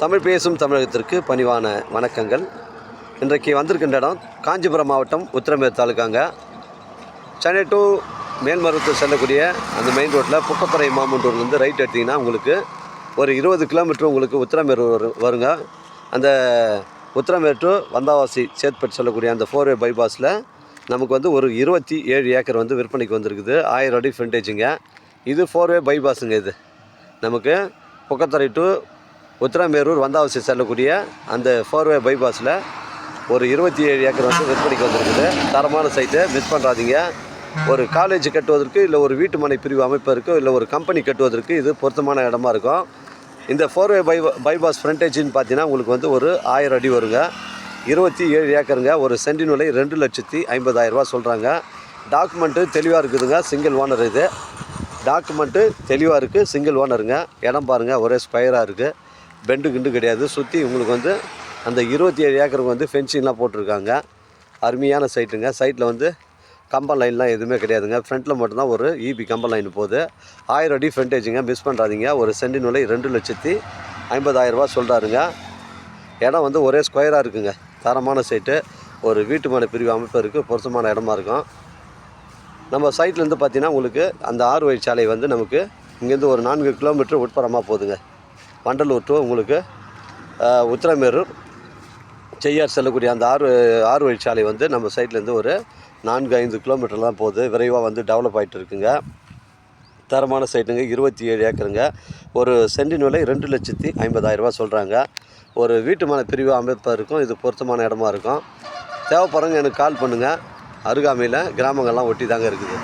தமிழ் பேசும் தமிழகத்திற்கு பணிவான வணக்கங்கள். இன்றைக்கு வந்திருக்கின்ற இடம் காஞ்சிபுரம் மாவட்டம் உத்திரமேர் தாலுக்காங்க. சென்னை டு மேல்மருவத்தூர் செல்லக்கூடிய அந்த மெயின் ரோட்டில் புக்கத்துறை மாமண்டூர்லேருந்து ரைட் எடுத்திங்கன்னா உங்களுக்கு ஒரு 20 கிலோமீட்டர் உங்களுக்கு உத்திரமேர் வருங்க. அந்த உத்திரமேர் டு வந்தாவாசி சேத்பட் சொல்லக்கூடிய அந்த 4-வே பைபாஸில் நமக்கு வந்து ஒரு 27 ஏக்கர் வந்து விற்பனைக்கு வந்திருக்குது. 1000 அடி ஃப்ரண்டேஜுங்க. இது 4-வே பைபாஸுங்க. இது நமக்கு புக்கத்துறை டு உத்திரமேரூர் வந்தாவாசி செல்லக்கூடிய அந்த 4-வே பைபாஸில் ஒரு 27 ஏக்கர் வந்து விற்பனைக்கு வந்திருக்குது. தரமான சைட்டு, மிஸ் பண்ணுறாதீங்க. ஒரு காலேஜ் கட்டுவதற்கு, இல்லை ஒரு வீட்டு மனை பிரிவு அமைப்பதற்கு, இல்லை ஒரு கம்பெனி கட்டுவதற்கு இது பொருத்தமான இடமா இருக்கும். இந்த 4-வே பைபாஸ் ஃப்ரண்டேஜின்னு பார்த்தீங்கன்னா உங்களுக்கு வந்து ஒரு 1000 அடி வருங்க. 27 ஏக்கருங்க. ஒரு சென்டின் விலை 2,50,000 சொல்கிறாங்க. டாக்குமெண்ட்டு தெளிவாக இருக்குதுங்க. சிங்கிள் ஓனர் இது. டாக்குமெண்ட்டு தெளிவாக இருக்குது. சிங்கிள் ஓனருங்க. இடம் பாருங்கள், ஒரே ஸ்கொயராக இருக்குது. பெண்டு கிண்டு கிடையாது. சுற்றி உங்களுக்கு வந்து அந்த 27 ஏக்கருக்கு வந்து ஃபென்சிங்லாம் போட்டிருக்காங்க. அருமையான சைட்டுங்க. சைட்டில் வந்து கம்பம் லைன்லாம் எதுவுமே கிடையாதுங்க. ஃப்ரண்ட்டில் மட்டும்தான் ஒரு இபி கம்பம் லைன் போகுது. 1000 அடி ஃப்ரண்டேஜுங்க. மிஸ் பண்ணுறாதீங்க. ஒரு சென்டின் விலை 2,50,000 சொல்கிறாருங்க. இடம் வந்து ஒரே ஸ்கொயராக இருக்குங்க. தரமான சைட்டு. ஒரு வீட்டு மனை பிரிவு அமைப்பதற்கு பொருத்தமான இடமா இருக்கும். நம்ம சைட்லேருந்து பார்த்தீங்கன்னா உங்களுக்கு அந்த 6 வழிச்சாலை வந்து நமக்கு இங்கேருந்து ஒரு 4 கிலோமீட்டர் உட்புறமாக போகுதுங்க. வண்டலூர் டு உங்களுக்கு உத்திரமேரூர் செய்யார் செல்லக்கூடிய அந்த 6 வழிச்சாலை வந்து நம்ம சைட்லேருந்து ஒரு 4-5 கிலோமீட்டர் தான் போகுது. விரைவாக வந்து டெவலப் ஆகிட்டு இருக்குங்க. தரமான சைட்டுங்க. 27 ஏக்கருங்க. ஒரு சென்டின் விலை 2,50,000 சொல்கிறாங்க. ஒரு வீட்டு மனை பிரிவு அமைப்பதற்கும் இது பொருத்தமான இடமா இருக்கும். தேவைப்படுறவங்க எனக்கு கால் பண்ணுங்கள். அருகாமையில் கிராமங்கள்லாம் ஒட்டி தாங்க இருக்குது.